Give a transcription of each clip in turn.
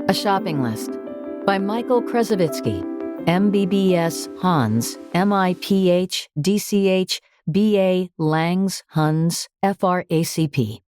A Shopping List by Mikkael Krasovitsky, MBBS Hans, MIPH, DCH, BA Langs, Huns, FRACP.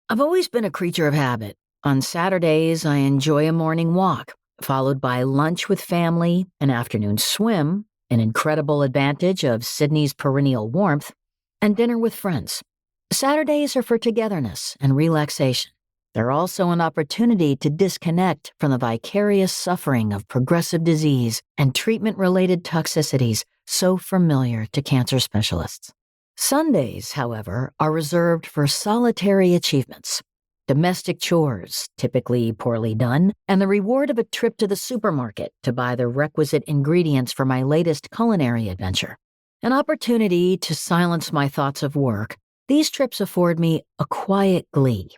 I've always been a creature of habit. On Saturdays, I enjoy a morning walk, followed by lunch with family, an afternoon swim, an incredible advantage of Sydney's perennial warmth, and dinner with friends. Saturdays are for togetherness and relaxation. They're also an opportunity to disconnect from the vicarious suffering of progressive disease and treatment-related toxicities so familiar to cancer specialists. Sundays, however, are reserved for solitary achievements, domestic chores, typically poorly done, and the reward of a trip to the supermarket to buy the requisite ingredients for my latest culinary adventure. An opportunity to silence my thoughts of work, these trips afford me a quiet glee.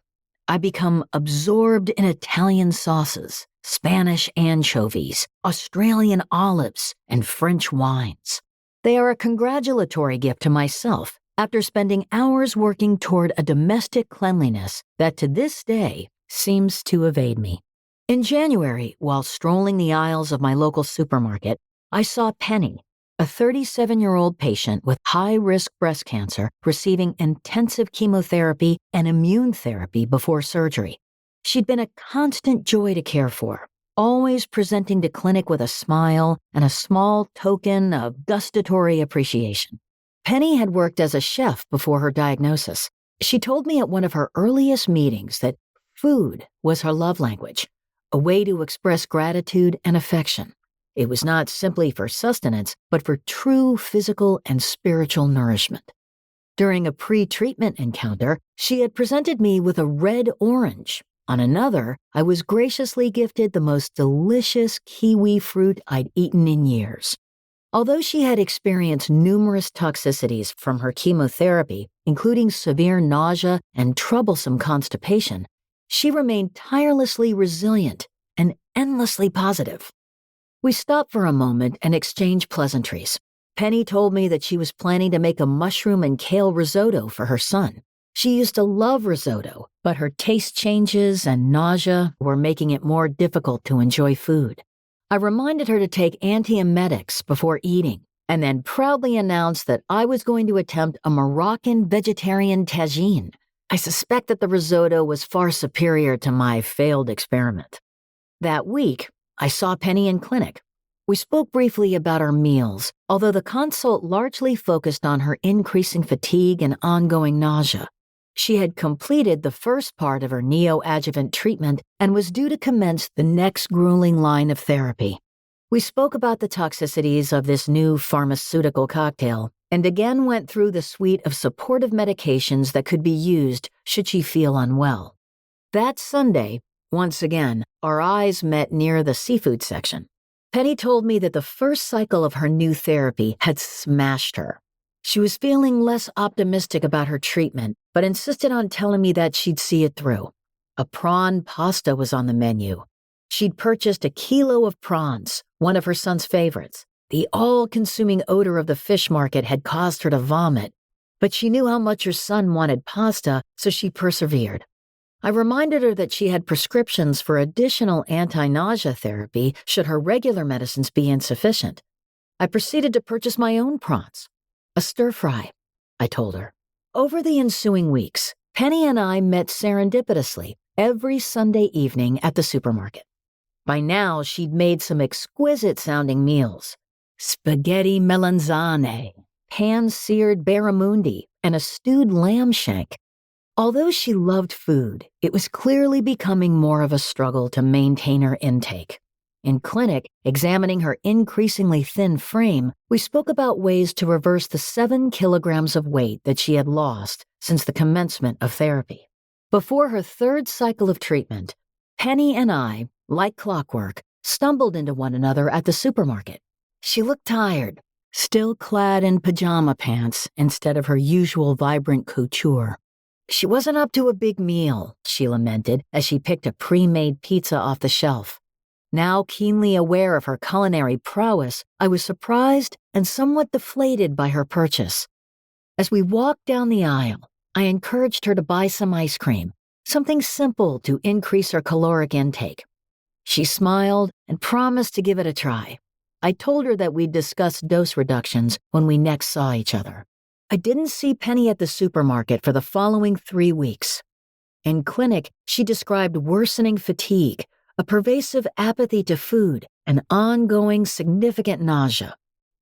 I become absorbed in Italian sauces, Spanish anchovies, Australian olives, and French wines. They are a congratulatory gift to myself after spending hours working toward a domestic cleanliness that to this day seems to evade me. In January, while strolling the aisles of my local supermarket, I saw Penny, a 37-year-old patient with high-risk breast cancer receiving intensive chemotherapy and immune therapy before surgery. She'd been a constant joy to care for, always presenting to clinic with a smile and a small token of gustatory appreciation. Penny had worked as a chef before her diagnosis. She told me at one of her earliest meetings that food was her love language, a way to express gratitude and affection. It was not simply for sustenance, but for true physical and spiritual nourishment. During a pre-treatment encounter, she had presented me with a red orange. On another, I was graciously gifted the most delicious kiwi fruit I'd eaten in years. Although she had experienced numerous toxicities from her chemotherapy, including severe nausea and troublesome constipation, she remained tirelessly resilient and endlessly positive. We stopped for a moment and exchanged pleasantries. Penny told me that she was planning to make a mushroom and kale risotto for her son. She used to love risotto, but her taste changes and nausea were making it more difficult to enjoy food. I reminded her to take antiemetics before eating, and then proudly announced that I was going to attempt a Moroccan vegetarian tagine. I suspect that the risotto was far superior to my failed experiment. That week, I saw Penny in clinic. We spoke briefly about our meals, although the consult largely focused on her increasing fatigue and ongoing nausea. She had completed the first part of her neoadjuvant treatment and was due to commence the next grueling line of therapy. We spoke about the toxicities of this new pharmaceutical cocktail and again went through the suite of supportive medications that could be used should she feel unwell. That Sunday, once again, our eyes met near the seafood section. Penny told me that the first cycle of her new therapy had smashed her. She was feeling less optimistic about her treatment, but insisted on telling me that she'd see it through. A prawn pasta was on the menu. She'd purchased a kilo of prawns, one of her son's favorites. The all-consuming odor of the fish market had caused her to vomit, but she knew how much her son wanted pasta, so she persevered. I reminded her that she had prescriptions for additional anti-nausea therapy should her regular medicines be insufficient. I proceeded to purchase my own prawns. A stir-fry, I told her. Over the ensuing weeks, Penny and I met serendipitously every Sunday evening at the supermarket. By now, she'd made some exquisite-sounding meals. Spaghetti melanzane, pan-seared barramundi, and a stewed lamb shank. Although she loved food, it was clearly becoming more of a struggle to maintain her intake. In clinic, examining her increasingly thin frame, we spoke about ways to reverse the 7 kilograms of weight that she had lost since the commencement of therapy. Before her third cycle of treatment, Penny and I, like clockwork, stumbled into one another at the supermarket. She looked tired, still clad in pajama pants instead of her usual vibrant couture. She wasn't up to a big meal, she lamented as she picked a pre-made pizza off the shelf. Now keenly aware of her culinary prowess, I was surprised and somewhat deflated by her purchase. As we walked down the aisle, I encouraged her to buy some ice cream, something simple to increase her caloric intake. She smiled and promised to give it a try. I told her that we'd discuss dose reductions when we next saw each other. I didn't see Penny at the supermarket for the following 3 weeks. In clinic, she described worsening fatigue, a pervasive apathy to food, and ongoing significant nausea.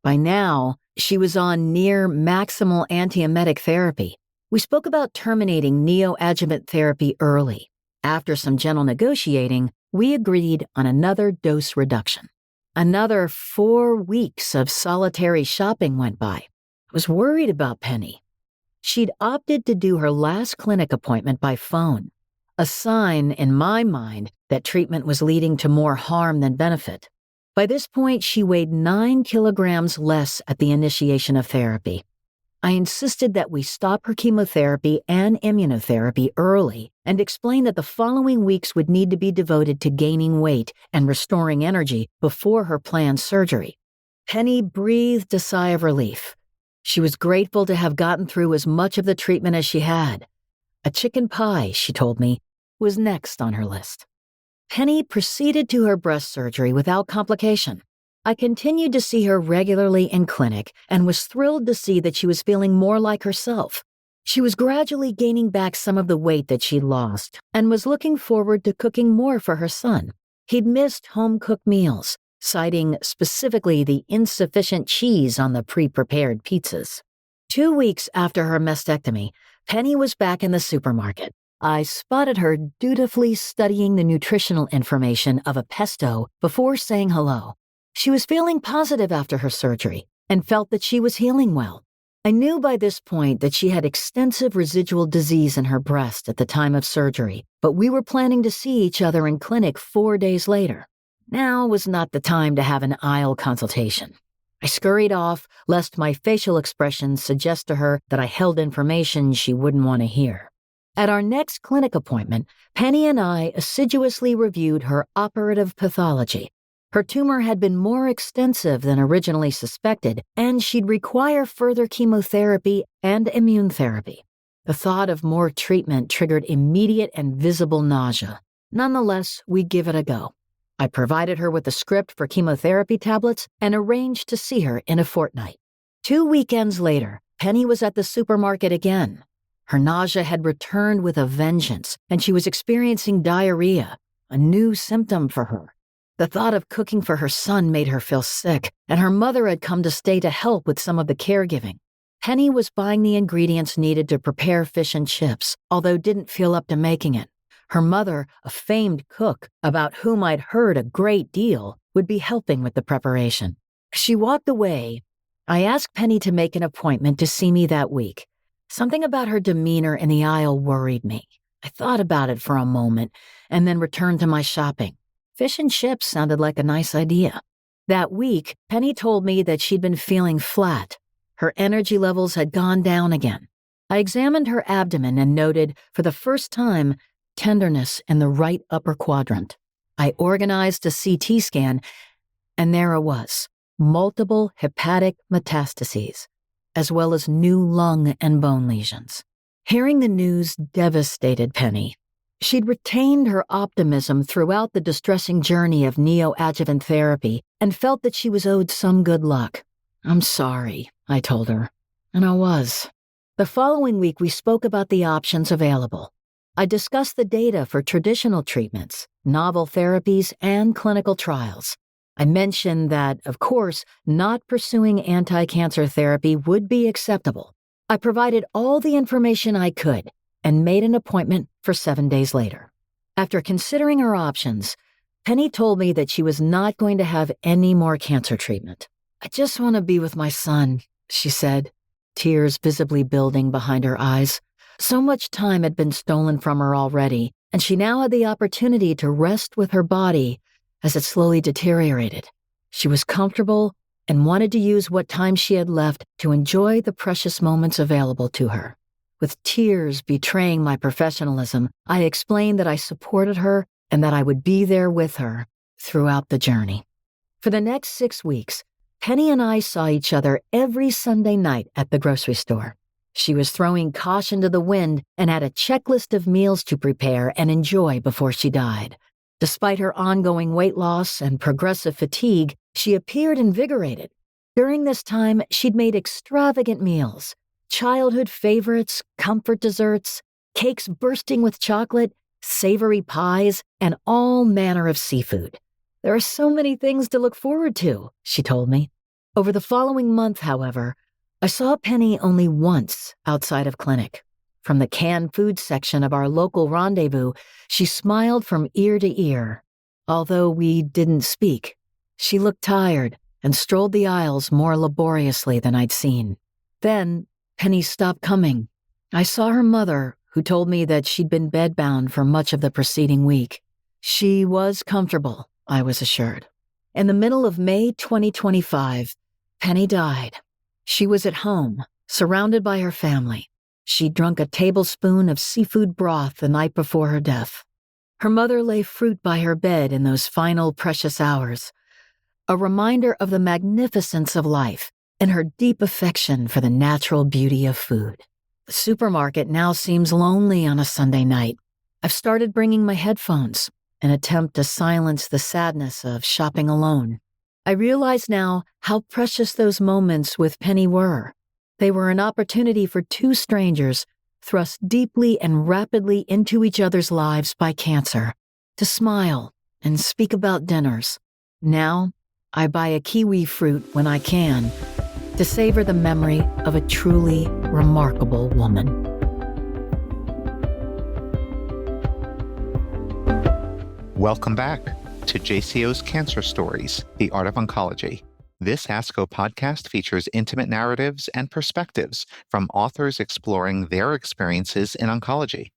By now, she was on near maximal antiemetic therapy. We spoke about terminating neoadjuvant therapy early. After some gentle negotiating, we agreed on another dose reduction. Another 4 weeks of solitary shopping went by. I was worried about Penny. She'd opted to do her last clinic appointment by phone, a sign in my mind that treatment was leading to more harm than benefit. By this point, she weighed 9 kilograms less at the initiation of therapy. I insisted that we stop her chemotherapy and immunotherapy early and explained that the following weeks would need to be devoted to gaining weight and restoring energy before her planned surgery. Penny breathed a sigh of relief. She was grateful to have gotten through as much of the treatment as she had. A chicken pie, she told me, was next on her list. Penny proceeded to her breast surgery without complication. I continued to see her regularly in clinic and was thrilled to see that she was feeling more like herself. She was gradually gaining back some of the weight that she'd lost and was looking forward to cooking more for her son. He'd missed home-cooked meals, citing specifically the insufficient cheese on the pre-prepared pizzas. 2 weeks after her mastectomy, Penny was back in the supermarket. I spotted her dutifully studying the nutritional information of a pesto before saying hello. She was feeling positive after her surgery and felt that she was healing well. I knew by this point that she had extensive residual disease in her breast at the time of surgery, but we were planning to see each other in clinic 4 days later. Now was not the time to have an aisle consultation. I scurried off, lest my facial expressions suggest to her that I held information she wouldn't want to hear. At our next clinic appointment, Penny and I assiduously reviewed her operative pathology. Her tumor had been more extensive than originally suspected, and she'd require further chemotherapy and immune therapy. The thought of more treatment triggered immediate and visible nausea. Nonetheless, we give it a go. I provided her with a script for chemotherapy tablets and arranged to see her in a fortnight. 2 weekends later, Penny was at the supermarket again. Her nausea had returned with a vengeance, and she was experiencing diarrhea, a new symptom for her. The thought of cooking for her son made her feel sick, and her mother had come to stay to help with some of the caregiving. Penny was buying the ingredients needed to prepare fish and chips, although didn't feel up to making it. Her mother, a famed cook about whom I'd heard a great deal, would be helping with the preparation. As she walked away, I asked Penny to make an appointment to see me that week. Something about her demeanor in the aisle worried me. I thought about it for a moment and then returned to my shopping. Fish and chips sounded like a nice idea. That week, Penny told me that she'd been feeling flat. Her energy levels had gone down again. I examined her abdomen and noted, for the first time, tenderness in the right upper quadrant. I organized a CT scan, and there it was, multiple hepatic metastases, as well as new lung and bone lesions. Hearing the news devastated Penny. She'd retained her optimism throughout the distressing journey of neoadjuvant therapy and felt that she was owed some good luck. "I'm sorry," I told her, and I was. The following week, we spoke about the options available. I discussed the data for traditional treatments, novel therapies, and clinical trials. I mentioned that, of course, not pursuing anti-cancer therapy would be acceptable. I provided all the information I could and made an appointment for 7 days later. After considering her options, Penny told me that she was not going to have any more cancer treatment. "I just want to be with my son," she said, tears visibly building behind her eyes. So much time had been stolen from her already, and she now had the opportunity to rest with her body as it slowly deteriorated. She was comfortable and wanted to use what time she had left to enjoy the precious moments available to her. With tears betraying my professionalism, I explained that I supported her and that I would be there with her throughout the journey. For the next 6 weeks, Penny and I saw each other every Sunday night at the grocery store. She was throwing caution to the wind and had a checklist of meals to prepare and enjoy before she died. Despite her ongoing weight loss and progressive fatigue, she appeared invigorated. During this time, she'd made extravagant meals, childhood favorites, comfort desserts, cakes bursting with chocolate, savory pies, and all manner of seafood. There are so many things to look forward to, she told me. Over the following month, however, I saw Penny only once outside of clinic. From the canned food section of our local rendezvous, she smiled from ear to ear. Although we didn't speak, she looked tired and strolled the aisles more laboriously than I'd seen. Then, Penny stopped coming. I saw her mother, who told me that she'd been bedbound for much of the preceding week. She was comfortable, I was assured. In the middle of May 2025, Penny died. She was at home, surrounded by her family. She'd drunk a tablespoon of seafood broth the night before her death. Her mother lay fruit by her bed in those final precious hours, a reminder of the magnificence of life and her deep affection for the natural beauty of food. The supermarket now seems lonely on a Sunday night. I've started bringing my headphones, an attempt to silence the sadness of shopping alone. I realize now how precious those moments with Penny were. They were an opportunity for two strangers, thrust deeply and rapidly into each other's lives by cancer, to smile and speak about dinners. Now, I buy a kiwi fruit when I can, to savor the memory of a truly remarkable woman. Welcome back to JCO's Cancer Stories, The Art of Oncology. This ASCO podcast features intimate narratives and perspectives from authors exploring their experiences in oncology.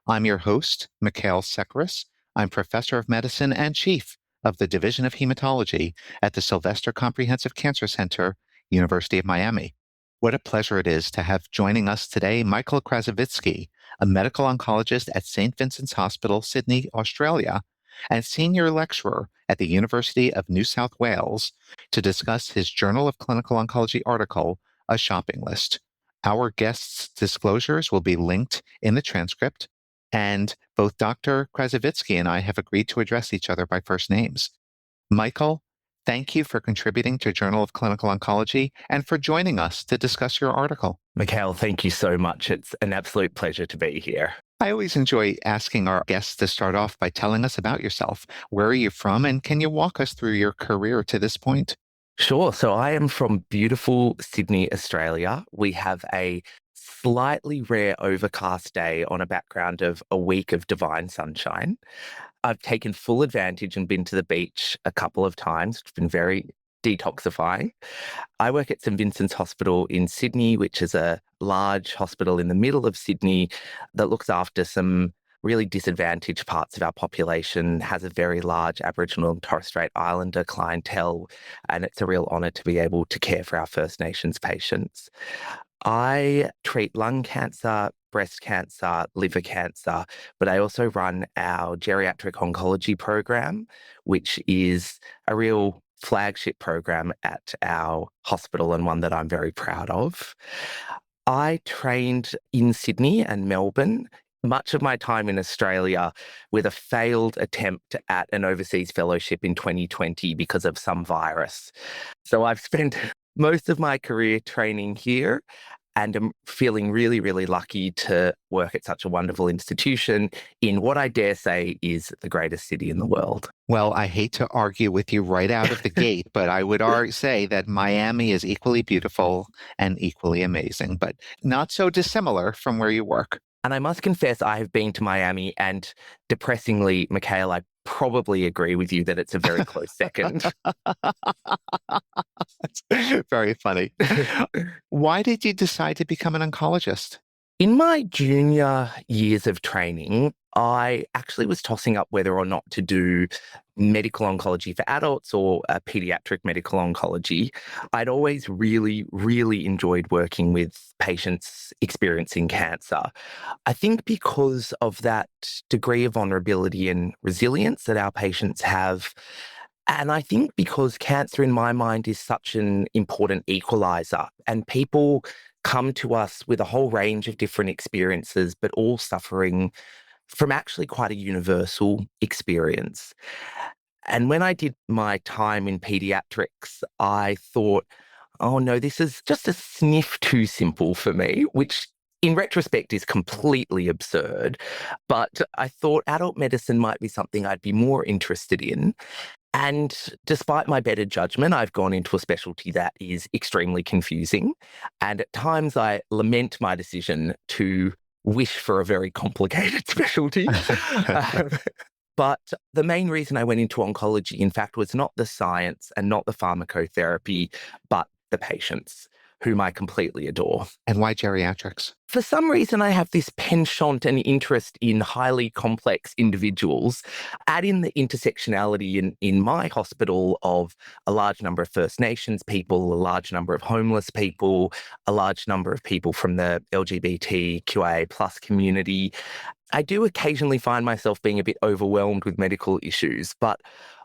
I'm your host, Mikkael Sekeres. I'm professor of medicine and chief of the Division of Hematology at the Sylvester Comprehensive Cancer Center, University of Miami. What a pleasure it is to have joining us today Mikkael Krasovitsky, a medical oncologist at St. Vincent's Hospital, Sydney, Australia, and senior lecturer at the University of New South Wales, to discuss his Journal of Clinical Oncology article, A Shopping List. Our guests' disclosures will be linked in the transcript, and both Dr. Krasovitsky and I have agreed to address each other by first names. Mikkael, thank you for contributing to Journal of Clinical Oncology and for joining us to discuss your article. Mikkael, thank you so much. It's an absolute pleasure to be here. I always enjoy asking our guests to start off by telling us about yourself. Where are you from, and can you walk us through your career to this point? Sure. So I am from beautiful Sydney, Australia. We have a slightly rare overcast day on a background of a week of divine sunshine. I've taken full advantage and been to the beach a couple of times. It's been very detoxifying. I work at St. Vincent's Hospital in Sydney, which is a large hospital in the middle of Sydney that looks after some really disadvantaged parts of our population, has a very large Aboriginal and Torres Strait Islander clientele, and it's a real honour to be able to care for our First Nations patients. I treat lung cancer, breast cancer, liver cancer, but I also run our geriatric oncology program, which is a real flagship program at our hospital and one that I'm very proud of. I trained in Sydney and Melbourne, much of my time in Australia, with a failed attempt at an overseas fellowship in 2020 because of some virus. So I've spent most of my career training here, and I'm feeling really, really lucky to work at such a wonderful institution in what I dare say is the greatest city in the world. Well, I hate to argue with you right out of the gate, but I would say that Miami is equally beautiful and equally amazing, but not so dissimilar from where you work. And I must confess, I have been to Miami, and depressingly, Mikkael, I probably agree with you that it's a very close second. That's very funny. Why did you decide to become an oncologist? In my junior years of training, I actually was tossing up whether or not to do medical oncology for adults or pediatric medical oncology. I'd always really, really enjoyed working with patients experiencing cancer. I think because of that degree of vulnerability and resilience that our patients have, and I think because cancer in my mind is such an important equalizer, and people come to us with a whole range of different experiences, but all suffering from actually quite a universal experience. And when I did my time in pediatrics, I thought, oh no, this is just a sniff too simple for me, which in retrospect is completely absurd. But I thought adult medicine might be something I'd be more interested in. And despite my better judgment, I've gone into a specialty that is extremely confusing. And at times I lament my decision to wish for a very complicated specialty. Um, but the main reason I went into oncology, in fact, was not the science and not the pharmacotherapy, but the patients, whom I completely adore. And why geriatrics? For some reason, I have this penchant and interest in highly complex individuals. Add in the intersectionality in my hospital of a large number of First Nations people, a large number of homeless people, a large number of people from the LGBTQIA plus community. I do occasionally find myself being a bit overwhelmed with medical issues, but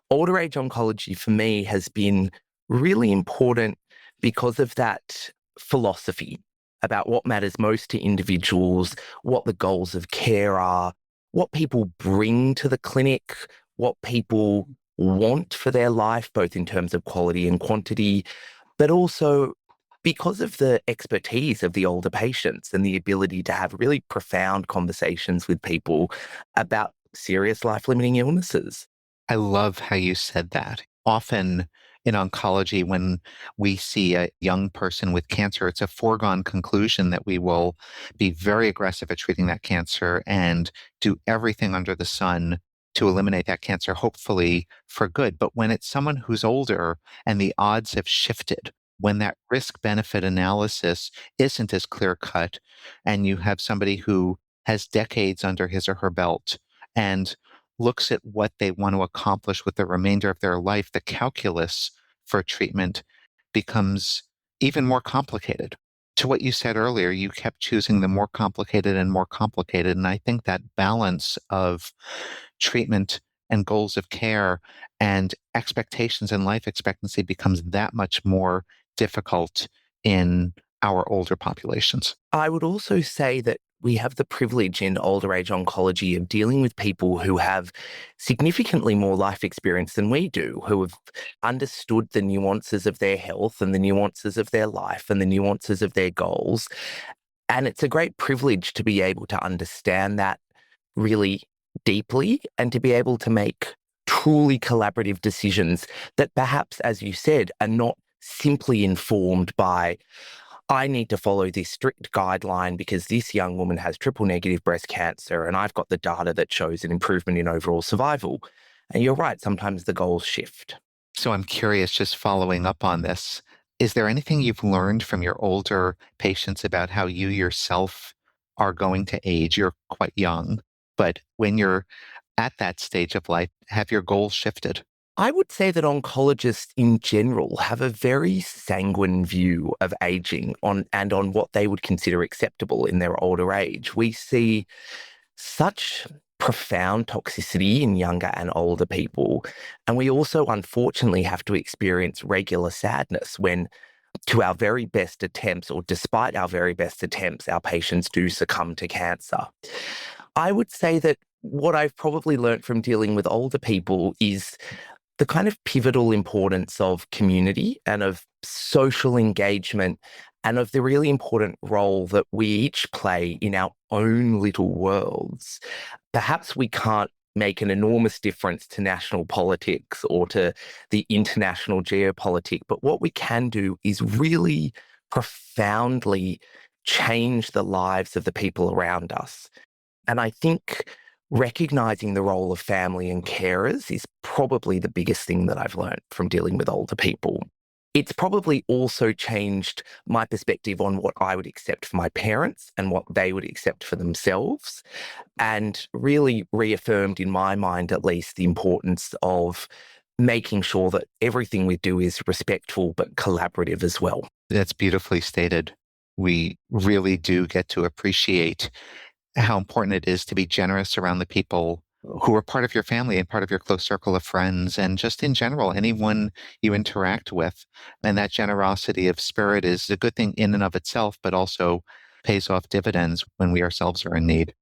older age oncology for me has been really important because of that philosophy about what matters most to individuals, what the goals of care are, what people bring to the clinic, what people want for their life, both in terms of quality and quantity, but also because of the expertise of the older patients and the ability to have really profound conversations with people about serious life-limiting illnesses. I love how you said that. Often in oncology, when we see a young person with cancer, it's a foregone conclusion that we will be very aggressive at treating that cancer and do everything under the sun to eliminate that cancer, hopefully for good. But when it's someone who's older and the odds have shifted, when that risk-benefit analysis isn't as clear-cut, and you have somebody who has decades under his or her belt and looks at what they want to accomplish with the remainder of their life, the calculus for treatment becomes even more complicated. To what you said earlier, you kept choosing the more complicated and more complicated. And I think that balance of treatment and goals of care and expectations and life expectancy becomes that much more difficult in our older populations. I would also say that we have the privilege in older age oncology of dealing with people who have significantly more life experience than we do, who have understood the nuances of their health and the nuances of their life and the nuances of their goals. And it's a great privilege to be able to understand that really deeply and to be able to make truly collaborative decisions that perhaps, as you said, are not simply informed by, I need to follow this strict guideline because this young woman has triple negative breast cancer and I've got the data that shows an improvement in overall survival. And you're right, sometimes the goals shift. So I'm curious, just following up on this, is there anything you've learned from your older patients about how you yourself are going to age? You're quite young, but when you're at that stage of life, have your goals shifted? I would say that oncologists in general have a very sanguine view of aging on what they would consider acceptable in their older age. We see such profound toxicity in younger and older people. And we also, unfortunately, have to experience regular sadness when, to our very best attempts, or despite our very best attempts, our patients do succumb to cancer. I would say that what I've probably learned from dealing with older people is the kind of pivotal importance of community and of social engagement and of the really important role that we each play in our own little worlds. Perhaps we can't make an enormous difference to national politics or to the international geopolitics, but what we can do is really profoundly change the lives of the people around us. And I think recognizing the role of family and carers is probably the biggest thing that I've learned from dealing with older people. It's probably also changed my perspective on what I would accept for my parents and what they would accept for themselves, and really reaffirmed in my mind, at least, the importance of making sure that everything we do is respectful but collaborative as well. That's beautifully stated. We really do get to appreciate how important it is to be generous around the people who are part of your family and part of your close circle of friends, and just in general, anyone you interact with. And that generosity of spirit is a good thing in and of itself, but also pays off dividends when we ourselves are in need.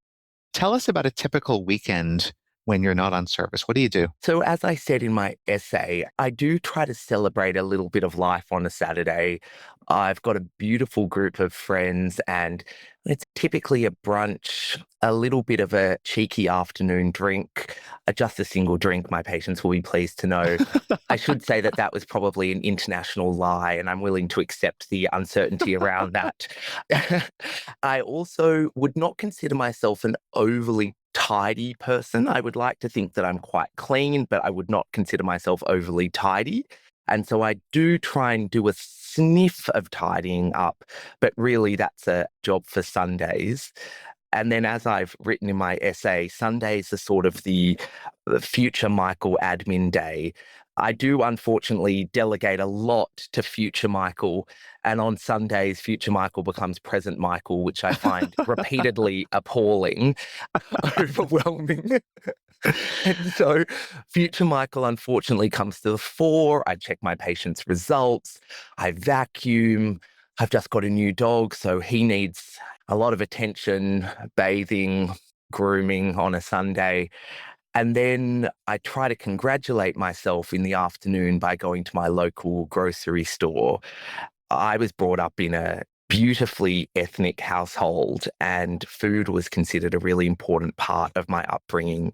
Tell us about a typical weekend when you're not on service. What do you do? So, as I said in my essay, I do try to celebrate a little bit of life on a Saturday. I've got a beautiful group of friends, and it's typically a brunch, a little bit of a cheeky afternoon drink, just a single drink, my patients will be pleased to know. I should say that that was probably an international lie, and I'm willing to accept the uncertainty around that. I also would not consider myself an overly tidy person. I would like to think that I'm quite clean, but I would not consider myself overly tidy. And so I do try and do a sniff of tidying up, but really that's a job for Sundays. And then, as I've written in my essay, Sundays are sort of the future Michael admin day. I do unfortunately delegate a lot to future Michael. And on Sundays, future Michael becomes present Michael, which I find repeatedly appalling, overwhelming. And so future Michael unfortunately comes to the fore. I check my patient's results. I vacuum. I've just got a new dog, so he needs a lot of attention, bathing, grooming on a Sunday. And then I try to congratulate myself in the afternoon by going to my local grocery store. I was brought up in a beautifully ethnic household, and food was considered a really important part of my upbringing.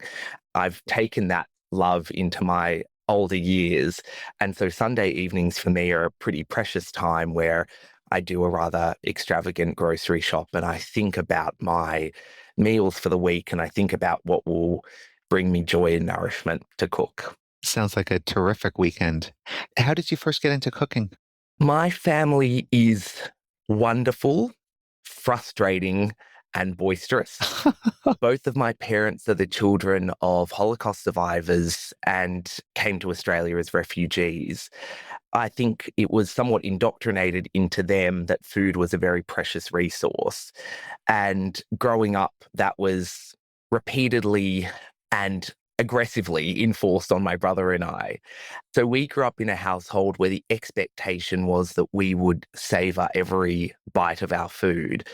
I've taken that love into my older years. And so Sunday evenings for me are a pretty precious time where I do a rather extravagant grocery shop and I think about my meals for the week and I think about what will bring me joy and nourishment to cook. Sounds like a terrific weekend. How did you first get into cooking? My family is wonderful, frustrating, and boisterous. Both of my parents are the children of Holocaust survivors and came to Australia as refugees. I think it was somewhat indoctrinated into them that food was a very precious resource. And growing up, that was repeatedly and aggressively enforced on my brother and I. So we grew up in a household where the expectation was that we would savor every bite of our food.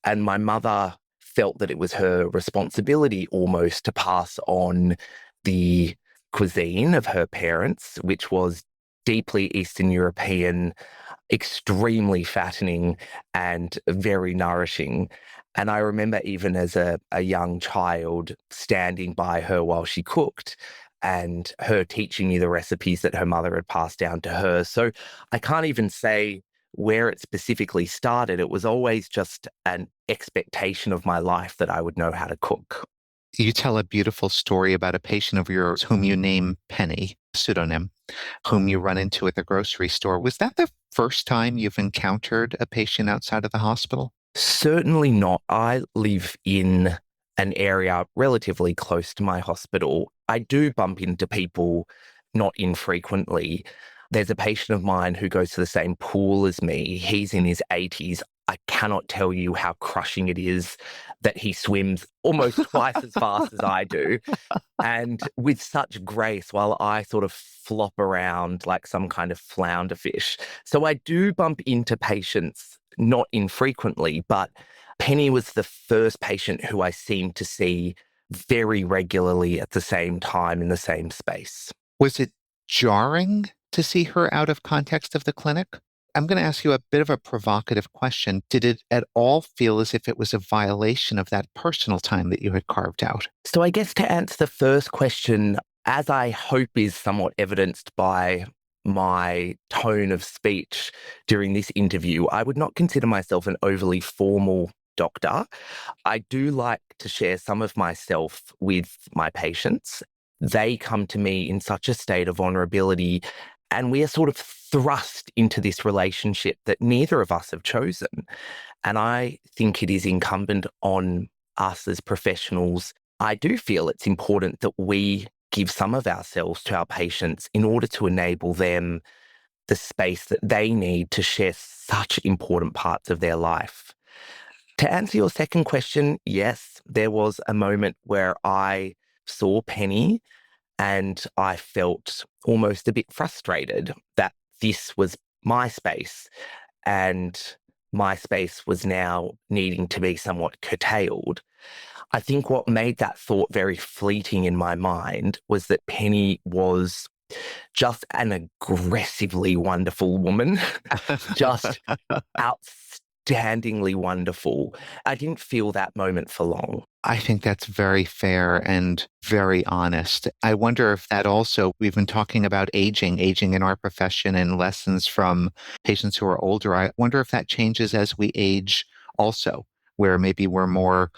And my mother felt that it was her responsibility almost to pass on the cuisine of her parents, which was deeply Eastern European, extremely fattening and very nourishing. And I remember even as a young child standing by her while she cooked and her teaching me the recipes that her mother had passed down to her. So I can't even say where it specifically started. It was always just an expectation of my life that I would know how to cook. You tell a beautiful story about a patient of yours whom you name Penny, pseudonym, whom you run into at the grocery store. Was that the first time you've encountered a patient outside of the hospital? Certainly not. I live in an area relatively close to my hospital. I do bump into people not infrequently. There's a patient of mine who goes to the same pool as me. He's in his 80s. I cannot tell you how crushing it is that he swims almost twice as fast as I do. And with such grace, while I sort of flop around like some kind of flounder fish. So I do bump into patients not infrequently, but Penny was the first patient who I seemed to see very regularly at the same time in the same space. Was it jarring to see her out of context of the clinic? I'm going to ask you a bit of a provocative question. Did it at all feel as if it was a violation of that personal time that you had carved out? So I guess to answer the first question, as I hope is somewhat evidenced by my tone of speech during this interview, I would not consider myself an overly formal doctor. I do like to share some of myself with my patients. They come to me in such a state of vulnerability, and we are sort of thrust into this relationship that neither of us have chosen. And I think it is incumbent on us as professionals. I do feel it's important that we give some of ourselves to our patients in order to enable them the space that they need to share such important parts of their life. To answer your second question, yes, there was a moment where I saw Penny and I felt almost a bit frustrated that this was my space and my space was now needing to be somewhat curtailed. I think what made that thought very fleeting in my mind was that Penny was just an aggressively wonderful woman, just outstandingly wonderful. I didn't feel that moment for long. I think that's very fair and very honest. I wonder if that also, we've been talking about aging in our profession and lessons from patients who are older. I wonder if that changes as we age also, where maybe we're more,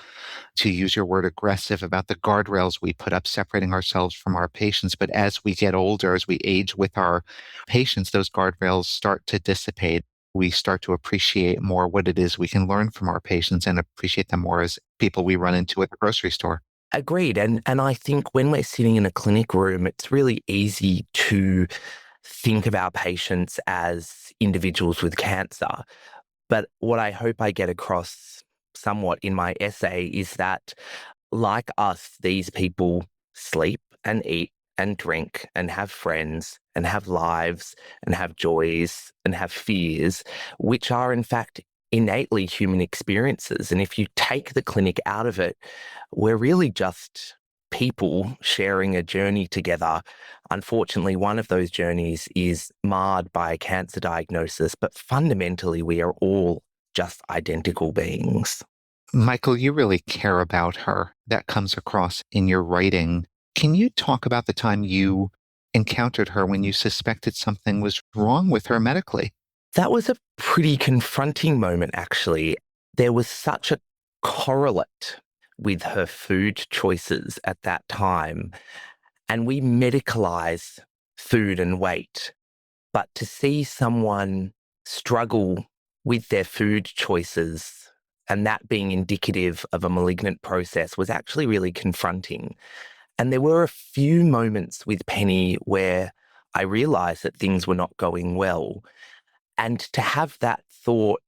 to use your word, aggressive about the guardrails we put up, separating ourselves from our patients. But as we get older, as we age with our patients, those guardrails start to dissipate. We start to appreciate more what it is we can learn from our patients and appreciate them more as people we run into at the grocery store. Agreed. And I think when we're sitting in a clinic room, it's really easy to think of our patients as individuals with cancer. But what I hope I get across somewhat in my essay is that, like us, these people sleep and eat and drink and have friends and have lives and have joys and have fears, which are in fact innately human experiences. And if you take the clinic out of it, we're really just people sharing a journey together. Unfortunately, one of those journeys is marred by a cancer diagnosis, but fundamentally, we are all just identical beings. Mikkael, you really care about her. That comes across in your writing. Can you talk about the time you encountered her when you suspected something was wrong with her medically? That was a pretty confronting moment, actually. There was such a correlate with her food choices at that time, and we medicalize food and weight. But to see someone struggle with their food choices and that being indicative of a malignant process was actually really confronting. And there were a few moments with Penny where I realized that things were not going well. And to have that thought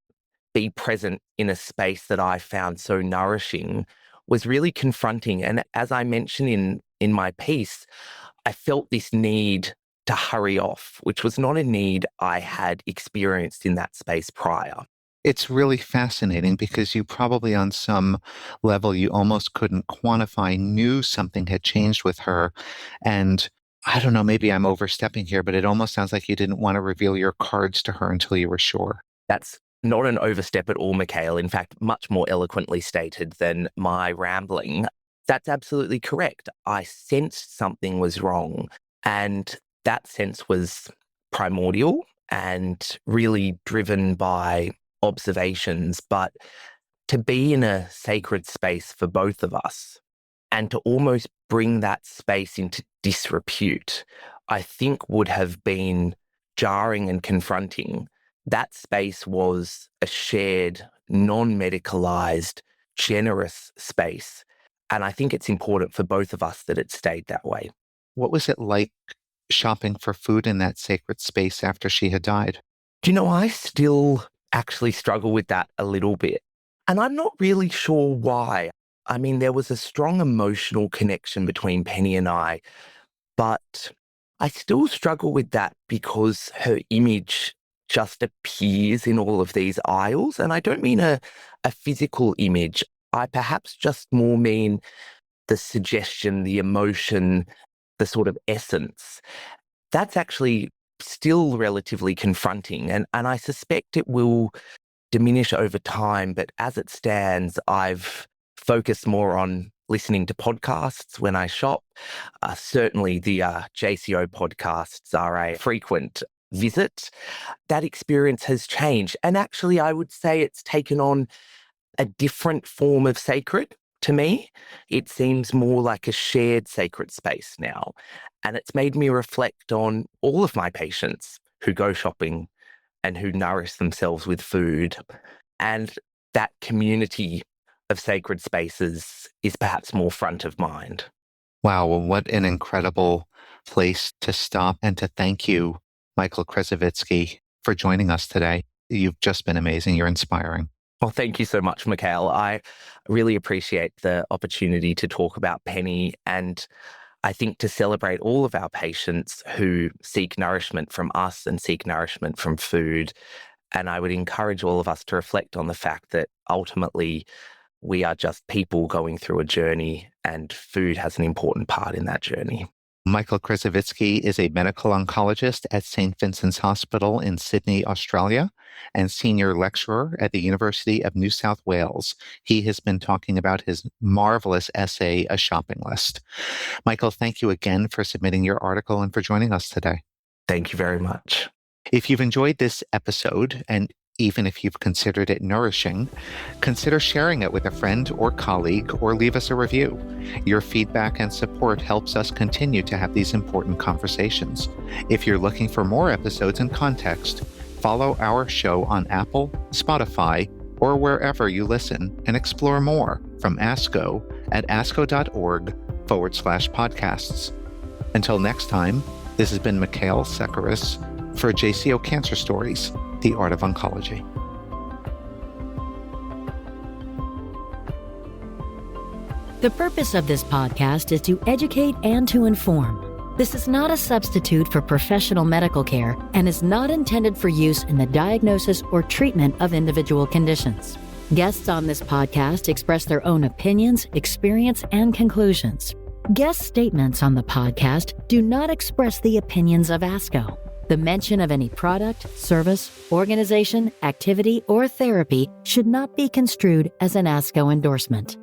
be present in a space that I found so nourishing was really confronting. And as I mentioned in my piece, I felt this need to hurry off, which was not a need I had experienced in that space prior. It's really fascinating because you probably on some level you almost couldn't quantify, knew something had changed with her. And I don't know, maybe I'm overstepping here, but it almost sounds like you didn't want to reveal your cards to her until you were sure. That's not an overstep at all, Mikkael. In fact, much more eloquently stated than my rambling. That's absolutely correct. I sensed something was wrong, and that sense was primordial and really driven by observations. But to be in a sacred space for both of us and to almost bring that space into disrepute, I think would have been jarring and confronting. That space was a shared, non-medicalized, generous space. And I think it's important for both of us that it stayed that way. What was it like shopping for food in that sacred space after she had died? Do you know, I still actually struggle with that a little bit. And I'm not really sure why. I mean, there was a strong emotional connection between Penny and I, but I still struggle with that because her image just appears in all of these aisles. And I don't mean a physical image. I perhaps just more mean the suggestion, the emotion, the sort of essence. That's actually still relatively confronting. And I suspect it will diminish over time. But as it stands, I've focused more on listening to podcasts when I shop. Certainly the JCO podcasts are a frequent visit. That experience has changed. And actually, I would say it's taken on a different form of sacred to me. It seems more like a shared sacred space now. And it's made me reflect on all of my patients who go shopping and who nourish themselves with food. And that community of sacred spaces is perhaps more front of mind. Wow, well, what an incredible place to stop and to thank you, Mikkael Krasovitsky, for joining us today. You've just been amazing. You're inspiring. Well, thank you so much, Mikkael. I really appreciate the opportunity to talk about Penny, and I think to celebrate all of our patients who seek nourishment from us and seek nourishment from food. And I would encourage all of us to reflect on the fact that ultimately We are just people going through a journey, and food has an important part in that journey. Mikkael Krasovitsky is a medical oncologist at St. Vincent's Hospital in Sydney, Australia, and senior lecturer at the University of New South Wales. He has been talking about his marvelous essay, A Shopping List. Mikkael, thank you again for submitting your article and for joining us today. Thank you very much. If you've enjoyed this episode, and even if you've considered it nourishing, consider sharing it with a friend or colleague, or leave us a review. Your feedback and support helps us continue to have these important conversations. If you're looking for more episodes and context, follow our show on Apple, Spotify, or wherever you listen, and explore more from ASCO at asco.org/podcasts. Until next time, this has been Mikkael Sekeres for JCO Cancer Stories, The Art of Oncology. The purpose of this podcast is to educate and to inform. This is not a substitute for professional medical care and is not intended for use in the diagnosis or treatment of individual conditions. Guests on this podcast express their own opinions, experience, and conclusions. Guest statements on the podcast do not express the opinions of ASCO. The mention of any product, service, organization, activity, or therapy should not be construed as an ASCO endorsement.